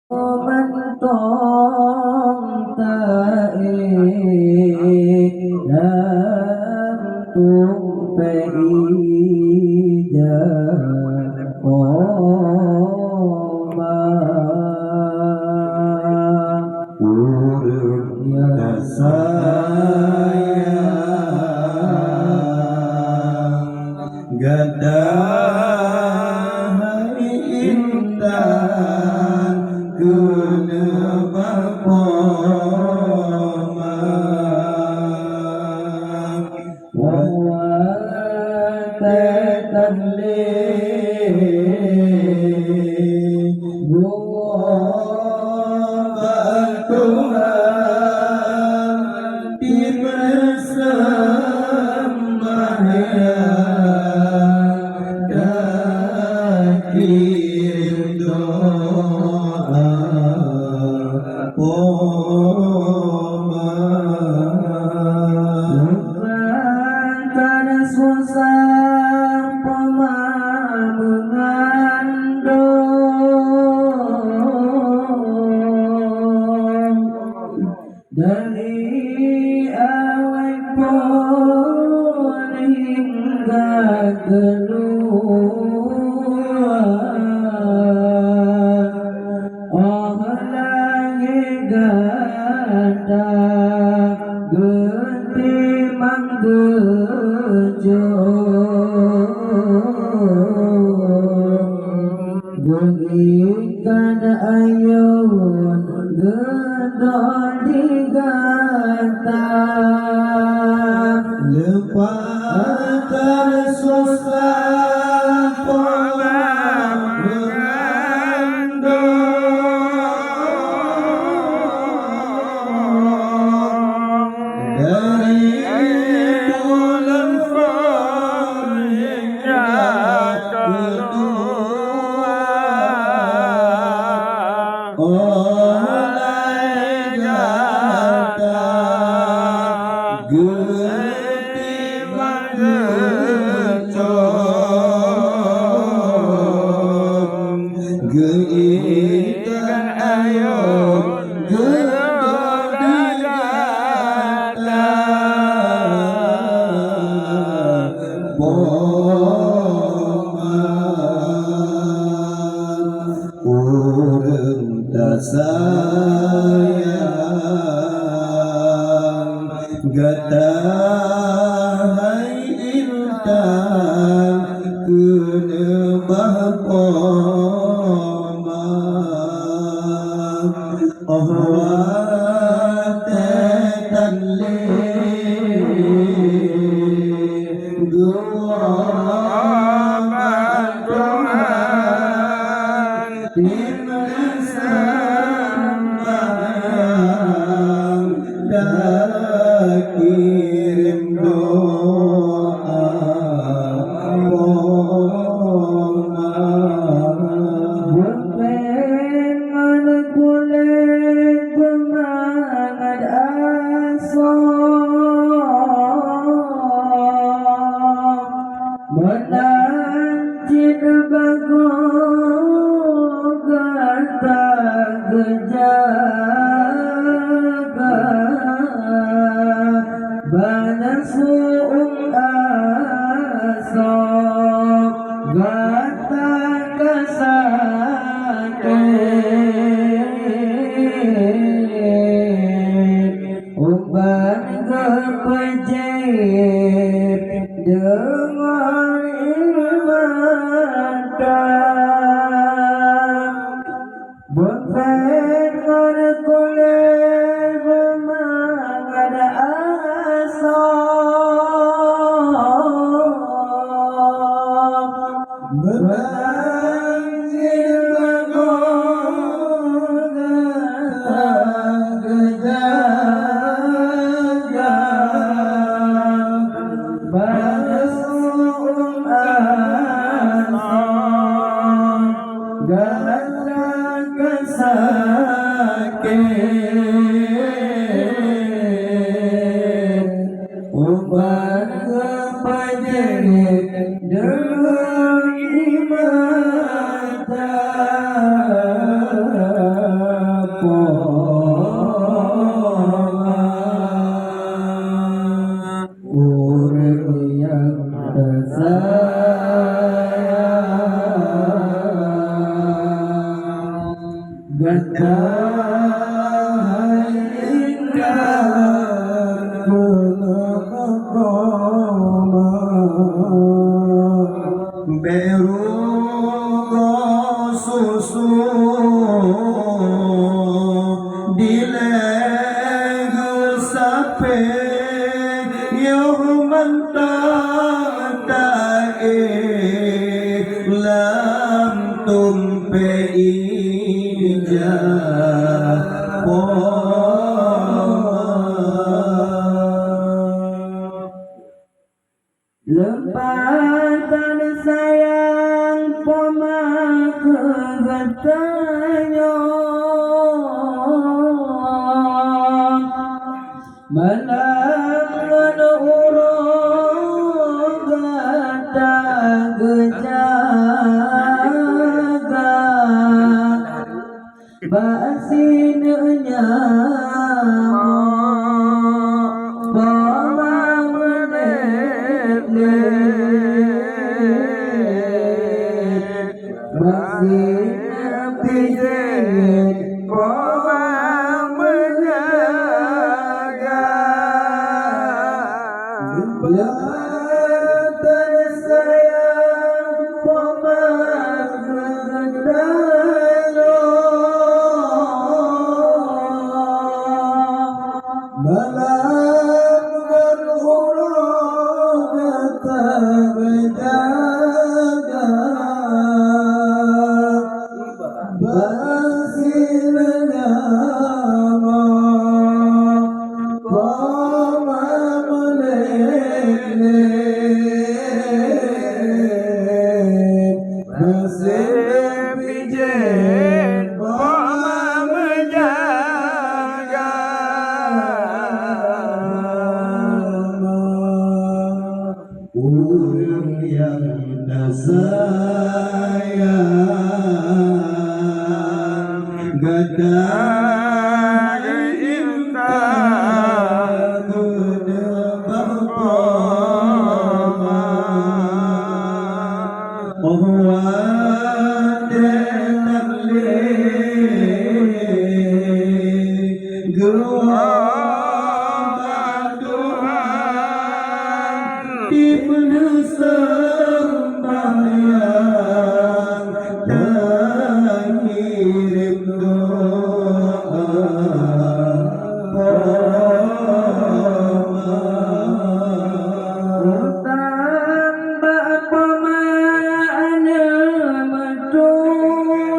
มันต้องตาเอน้ำตุงไปจะขอมาอุรุยาสายgadah indah guna bapoma wa tatanle Tuhan di bersamanya kirim doa bukan susah mengandung dari awal pun hingga keluar langit ganda genti manggejong genggikan ayun gedor digata lepaskan susah pola dari bulan hingga keluar oleh gata genti manggejong geikan ayun gedor digata urang tasayang gatah intan kena bahpoma tanle gua Tuhan di bersamanya dan kirim doa bukan mana kulit pemangat asal menanjid bagus gata gejaga banyak suung asal gata kesakit uban kepejit dengan ibadah bukan kulit memang ada asal berbanjir bagus gejaga banyak suung asal gata kesakit uban kepajerit dengan ibadah gata indah koma beru susu dilegu sape mantai lam tumpe ija lempatan sayang poma kegatanya menangan urung gata gejaga basinnya poma menelet basinnya pijet poma lempatan sayang poma kegatanya menangan urung gata gejaga basinnya poma menelet basinnya pijet poma menjaga urang yang sayang gata indah berpoma ohwate terlik geruang Tuhan di sembahyang dan ngirim doa tambah pemaana medua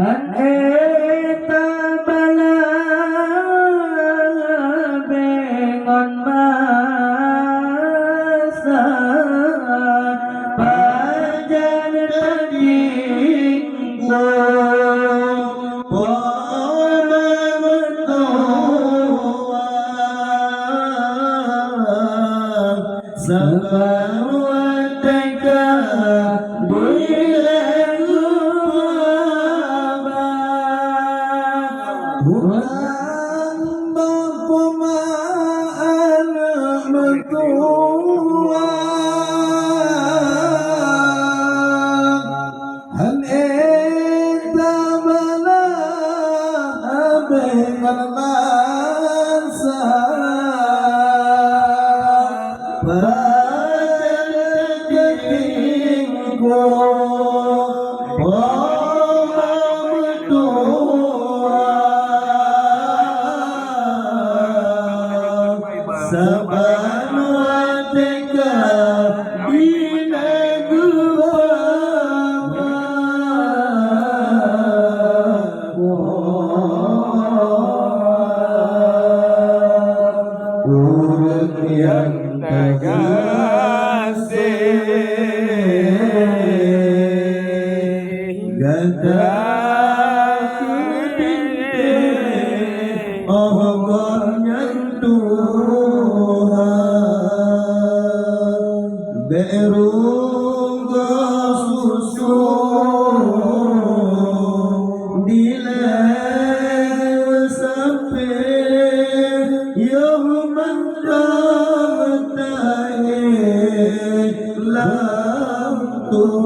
an eta bala bengon masa pajan tading poma mentua sabarwateka bilegu urang poma anak mertua an eta bala bengan masa pajan poma mentua sabarwateka bilegu urang yang terkasih gata ohgornya Tuhan berung susu dilegu sampai mantai lam tu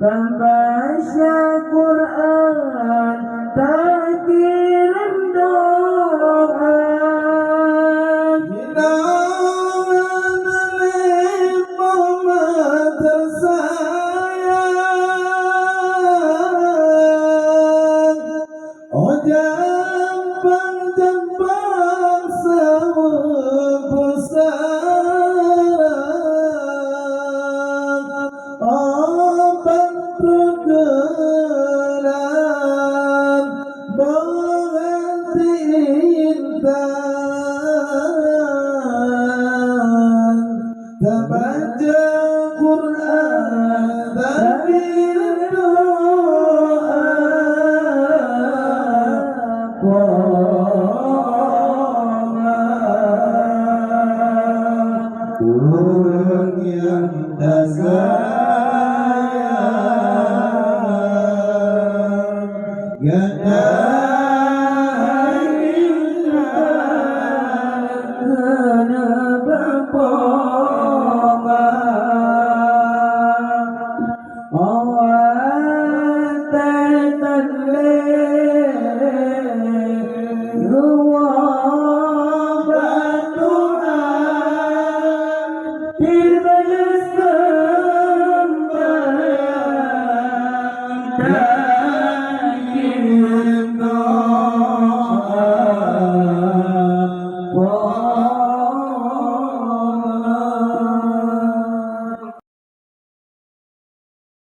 Membaca Quran tak kirim doa. Kita menerima tersayang, oh jambang-jambang sebesar, oh bergerak berhenti intan, terbaca Quran tapi doa. Orang yang dasar